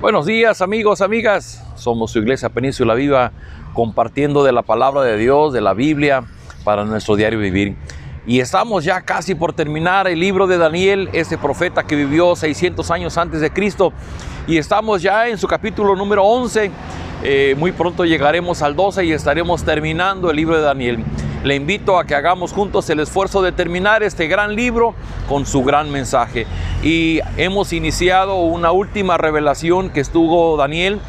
Buenos días, amigos, amigas. Somos su Iglesia Península Viva, compartiendo de la palabra de Dios, de la Biblia, para nuestro diario vivir. Y estamos ya casi por terminar el libro de Daniel, ese profeta que vivió 600 años antes de Cristo. Y estamos ya en su capítulo número 11. Muy pronto llegaremos al 12 y estaremos terminando el libro de Daniel. Le invito a que hagamos juntos el esfuerzo de terminar este gran libro con su gran mensaje. Y hemos iniciado una última revelación que estuvo Daniel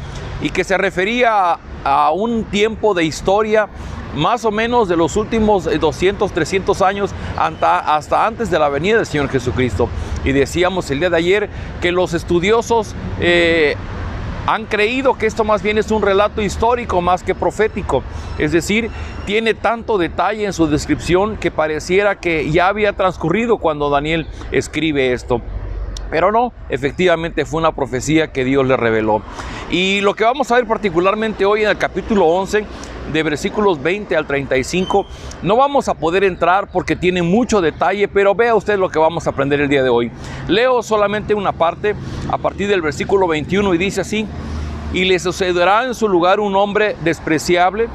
y que se refería a un tiempo de historia más o menos de los últimos 200, 300 años hasta antes de la venida del Señor Jesucristo. Y decíamos el día de ayer que los estudiosos han creído que esto más bien es un relato histórico más que profético. Es decir, tiene tanto detalle en su descripción que pareciera que ya había transcurrido cuando Daniel escribe esto. Pero no, efectivamente fue una profecía que Dios le reveló. Y lo que vamos a ver particularmente hoy en el capítulo 11, de versículos 20 al 35, no vamos a poder entrar porque tiene mucho detalle, pero vea usted lo que vamos a aprender el día de hoy. Leo solamente una parte a partir del versículo 21 y dice así: y le sucederá en su lugar un hombre despreciable,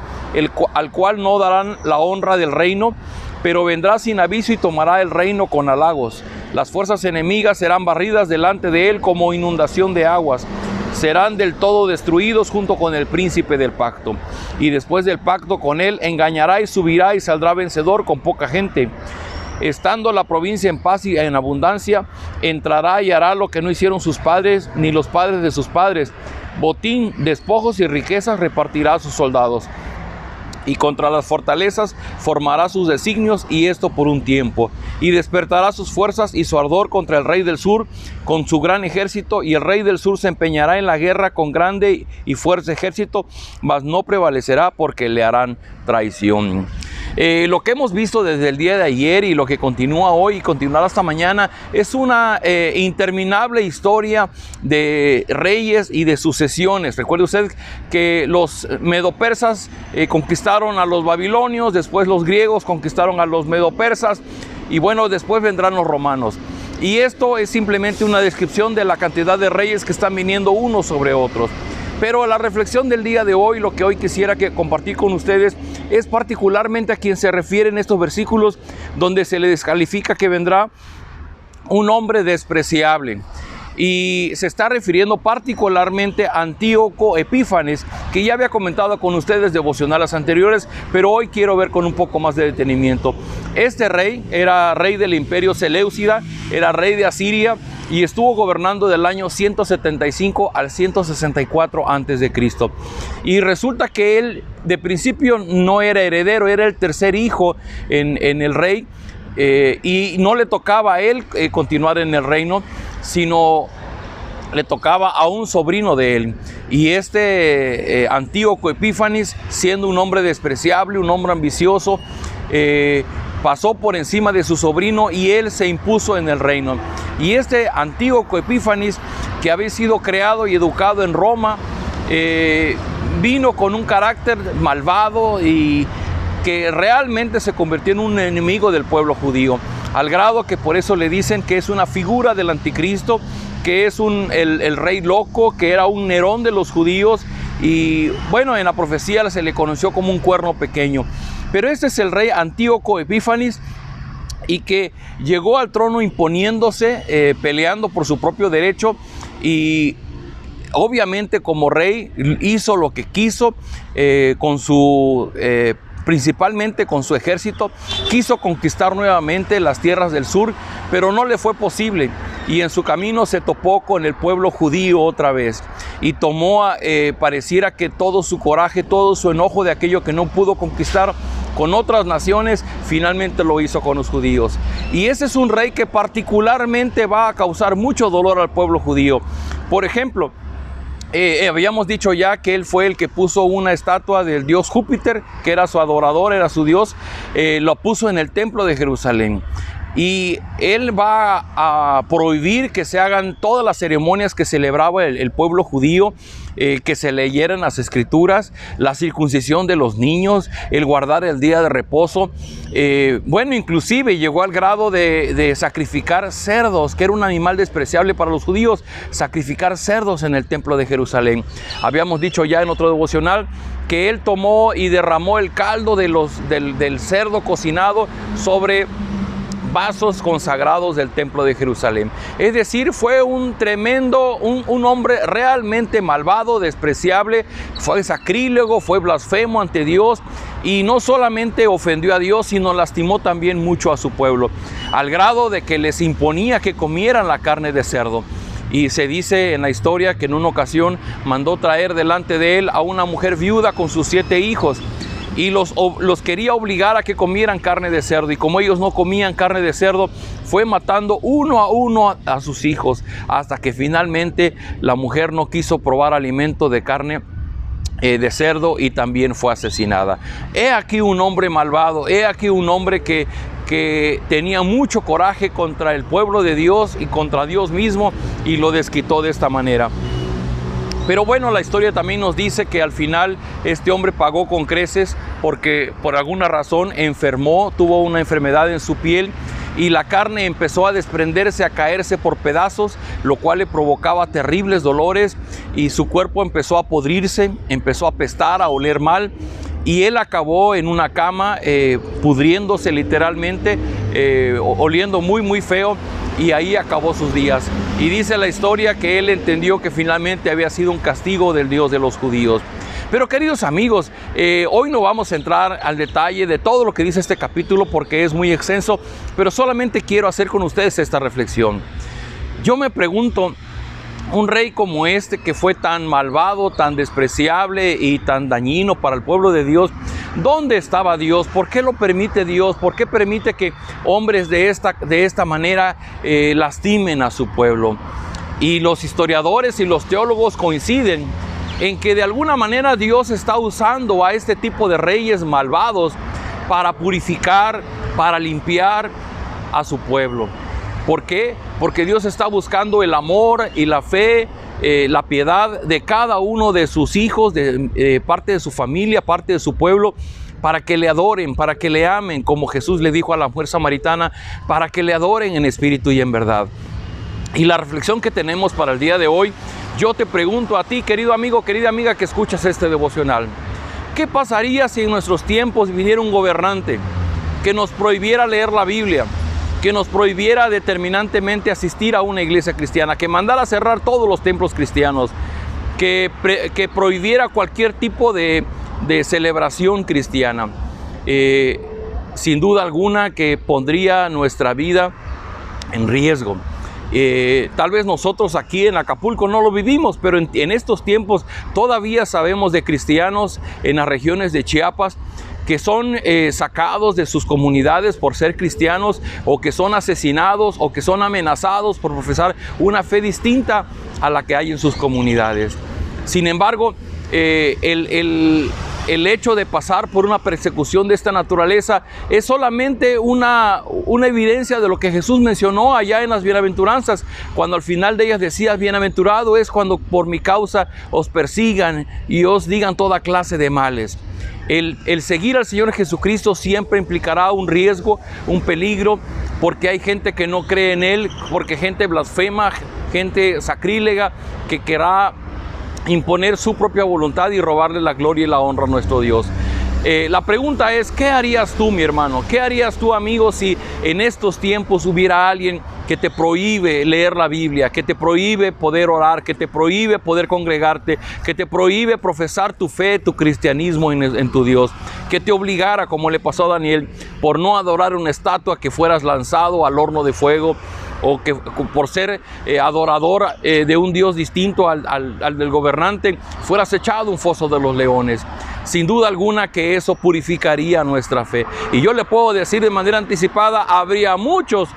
al cual no darán la honra del reino, pero vendrá sin aviso y tomará el reino con halagos. Las fuerzas enemigas serán barridas delante de él como inundación de aguas. Serán del todo destruidos junto con el príncipe del pacto. Y después del pacto con él engañará y subirá y saldrá vencedor con poca gente. Estando la provincia en paz y en abundancia, entrará y hará lo que no hicieron sus padres ni los padres de sus padres. Botín, despojos y riquezas repartirá a sus soldados. Y contra las fortalezas formará sus designios, y esto por un tiempo. Y despertará sus fuerzas y su ardor contra el rey del sur con su gran ejército, y el rey del sur se empeñará en la guerra con grande y fuerte ejército, mas no prevalecerá porque le harán traición. Lo que hemos visto desde el día de ayer y lo que continúa hoy y continuará hasta mañana es una interminable historia de reyes y de sucesiones. Recuerde usted que los medopersas conquistaron a los babilonios, después los griegos conquistaron a los medopersas y bueno, después vendrán los romanos. Y esto es simplemente una descripción de la cantidad de reyes que están viniendo unos sobre otros. Pero la reflexión del día de hoy, lo que hoy quisiera compartir con ustedes, es particularmente a quien se refiere en estos versículos, donde se le descalifica que vendrá un hombre despreciable. Y se está refiriendo particularmente a Antíoco Epífanes, que ya había comentado con ustedes devocionales anteriores, pero hoy quiero ver con un poco más de detenimiento. Este rey era rey del imperio Seleucida, era rey de Asiria, y estuvo gobernando del año 175 al 164 antes de Cristo. Y resulta que él de principio no era heredero, era el tercer hijo en el rey, y no le tocaba a él continuar en el reino, sino le tocaba a un sobrino de él. Y este Antíoco Epífanes, siendo un hombre despreciable, un hombre ambicioso, pasó por encima de su sobrino y él se impuso en el reino. Y este Antíoco Epífanes, que había sido creado y educado en Roma, vino con un carácter malvado y que realmente se convirtió en un enemigo del pueblo judío, al grado que por eso le dicen que es una figura del anticristo, que es el rey loco, que era un Nerón de los judíos, y bueno, en la profecía se le conoció como un cuerno pequeño. Pero este es el rey Antíoco Epífanes, y que llegó al trono imponiéndose, peleando por su propio derecho, y obviamente como rey hizo lo que quiso con su principalmente con su ejército. Quiso conquistar nuevamente las tierras del sur, pero no le fue posible, y en su camino se topó con el pueblo judío otra vez, y tomó pareciera que todo su coraje, todo su enojo de aquello que no pudo conquistar con otras naciones, finalmente lo hizo con los judíos. Y ese es un rey que particularmente va a causar mucho dolor al pueblo judío. Por ejemplo, habíamos dicho ya que él fue el que puso una estatua del dios Júpiter, que era su adorador, era su dios, lo puso en el templo de Jerusalén. y él va a prohibir que se hagan todas las ceremonias que celebraba el pueblo judío, que se leyeran las escrituras, la circuncisión de los niños, el guardar el día de reposo. Bueno, inclusive llegó al grado de sacrificar cerdos, que era un animal despreciable para los judíos, sacrificar cerdos en el templo de Jerusalén. Habíamos dicho ya en otro devocional que él tomó y derramó el caldo del cerdo cocinado sobre vasos consagrados del templo de Jerusalén. Es decir, fue un tremendo, un hombre realmente malvado, despreciable, fue sacrílego, fue blasfemo ante Dios, y no solamente ofendió a Dios, sino lastimó también mucho a su pueblo, al grado de que les imponía que comieran la carne de cerdo. Y se dice en la historia que en una ocasión mandó traer delante de él a una mujer viuda con sus 7 hijos, y los quería obligar a que comieran carne de cerdo, y como ellos no comían carne de cerdo, fue matando uno a uno a sus hijos, hasta que finalmente la mujer no quiso probar alimento de carne de cerdo y también fue asesinada. He aquí un hombre malvado, he aquí un hombre que tenía mucho coraje contra el pueblo de Dios y contra Dios mismo, y lo desquitó de esta manera. Pero bueno, la historia también nos dice que al final este hombre pagó con creces, porque por alguna razón enfermó, tuvo una enfermedad en su piel, y la carne empezó a desprenderse, a caerse por pedazos, lo cual le provocaba terribles dolores, y su cuerpo empezó a podrirse, empezó a apestar, a oler mal, y él acabó en una cama, pudriéndose literalmente, oliendo muy feo, y ahí acabó sus días. Y dice la historia que él entendió que finalmente había sido un castigo del Dios de los judíos. Pero queridos amigos, hoy no vamos a entrar al detalle de todo lo que dice este capítulo, porque es muy extenso, pero solamente quiero hacer con ustedes esta reflexión. Yo me pregunto, un rey como este, que fue tan malvado, tan despreciable y tan dañino para el pueblo de Dios, ¿dónde estaba Dios? ¿Por qué lo permite Dios? ¿Por qué permite que hombres de esta manera lastimen a su pueblo? Y los historiadores y los teólogos coinciden en que de alguna manera Dios está usando a este tipo de reyes malvados para purificar, para limpiar a su pueblo. ¿Por qué? Porque Dios está buscando el amor y la fe, la piedad de cada uno de sus hijos, parte de su familia, parte de su pueblo, para que le adoren, para que le amen, como Jesús le dijo a la mujer samaritana, para que le adoren en espíritu y en verdad. Y la reflexión que tenemos para el día de hoy, yo te pregunto a ti, querido amigo, querida amiga que escuchas este devocional, ¿qué pasaría si en nuestros tiempos viniera un gobernante que nos prohibiera leer la Biblia, que nos prohibiera determinantemente asistir a una iglesia cristiana, que mandara a cerrar todos los templos cristianos, que prohibiera cualquier tipo de celebración cristiana? Sin duda alguna que pondría nuestra vida en riesgo. Tal vez nosotros aquí en Acapulco no lo vivimos, pero en estos tiempos todavía sabemos de cristianos en las regiones de Chiapas que son sacados de sus comunidades por ser cristianos, o que son asesinados, o que son amenazados por profesar una fe distinta a la que hay en sus comunidades. Sin embargo, el hecho de pasar por una persecución de esta naturaleza es solamente una evidencia de lo que Jesús mencionó allá en las bienaventuranzas, cuando al final de ellas decía: bienaventurado es cuando por mi causa os persigan y os digan toda clase de males. El seguir al Señor Jesucristo siempre implicará un riesgo, un peligro, porque hay gente que no cree en Él, porque gente blasfema, gente sacrílega, que querrá imponer su propia voluntad y robarle la gloria y la honra a nuestro Dios. La pregunta es, ¿qué harías tú, mi hermano? ¿Qué harías tú, amigo, si en estos tiempos hubiera alguien que te prohíbe leer la Biblia, que te prohíbe poder orar, que te prohíbe poder congregarte, que te prohíbe profesar tu fe, tu cristianismo en tu Dios, que te obligara, como le pasó a Daniel, por no adorar una estatua, que fueras lanzado al horno de fuego, o que por ser adorador de un Dios distinto al del gobernante, fueras echado a un foso de los leones? Sin duda alguna que eso purificaría nuestra fe. Y yo le puedo decir de manera anticipada, habría muchos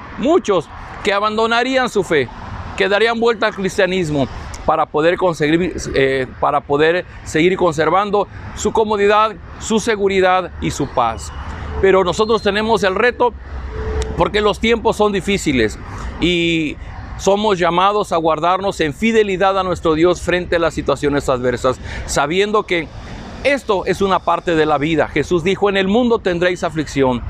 que abandonarían su fe, que darían vuelta al cristianismo para poder seguir conservando su comodidad, su seguridad y su paz. Pero nosotros tenemos el reto porque los tiempos son difíciles y somos llamados a guardarnos en fidelidad a nuestro Dios frente a las situaciones adversas, sabiendo que esto es una parte de la vida. Jesús dijo: en el mundo tendréis aflicción,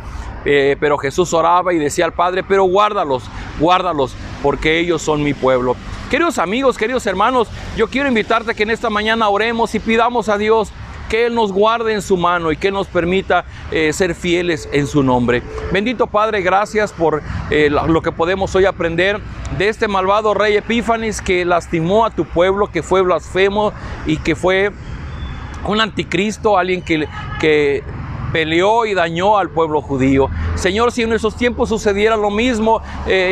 pero Jesús oraba y decía al Padre: pero guárdalos, guárdalos, porque ellos son mi pueblo. Queridos amigos, queridos hermanos, yo quiero invitarte a que en esta mañana oremos y pidamos a Dios que Él nos guarde en su mano y que nos permita ser fieles en su nombre. Bendito Padre, gracias por lo que podemos hoy aprender de este malvado rey Epífanes, que lastimó a tu pueblo, que fue blasfemo y que fue un anticristo, alguien que peleó y dañó al pueblo judío. Señor, si en esos tiempos sucediera lo mismo,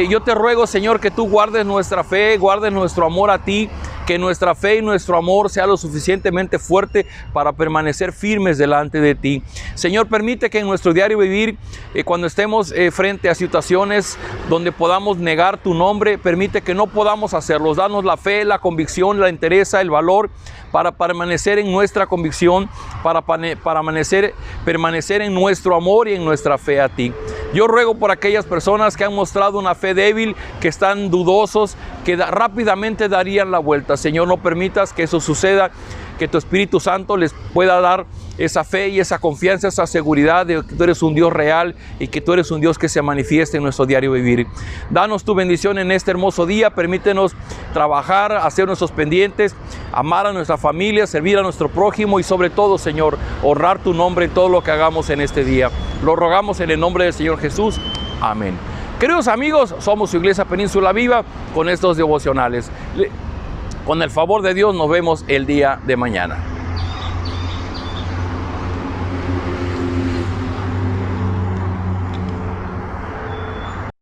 yo te ruego, Señor, que tú guardes nuestra fe, guardes nuestro amor a ti, que nuestra fe y nuestro amor sea lo suficientemente fuerte para permanecer firmes delante de ti. Señor, permite que en nuestro diario vivir, cuando estemos frente a situaciones donde podamos negar tu nombre, permite que no podamos hacerlo. Danos la fe, la convicción, la entereza, el valor para permanecer en nuestra convicción, para permanecer en nuestro amor y en nuestra fe a ti. Yo ruego por aquellas personas que han mostrado una fe débil, que están dudosos, que rápidamente darían la vuelta. Señor, no permitas que eso suceda, que tu Espíritu Santo les pueda dar esa fe y esa confianza, esa seguridad de que tú eres un Dios real y que tú eres un Dios que se manifiesta en nuestro diario vivir. Danos tu bendición en este hermoso día, permítenos trabajar, hacer nuestros pendientes, amar a nuestra familia, servir a nuestro prójimo y sobre todo, Señor, honrar tu nombre en todo lo que hagamos en este día. Lo rogamos en el nombre del Señor Jesús. Amén. Queridos amigos, somos su Iglesia Península Viva con estos devocionales. Con el favor de Dios nos vemos el día de mañana.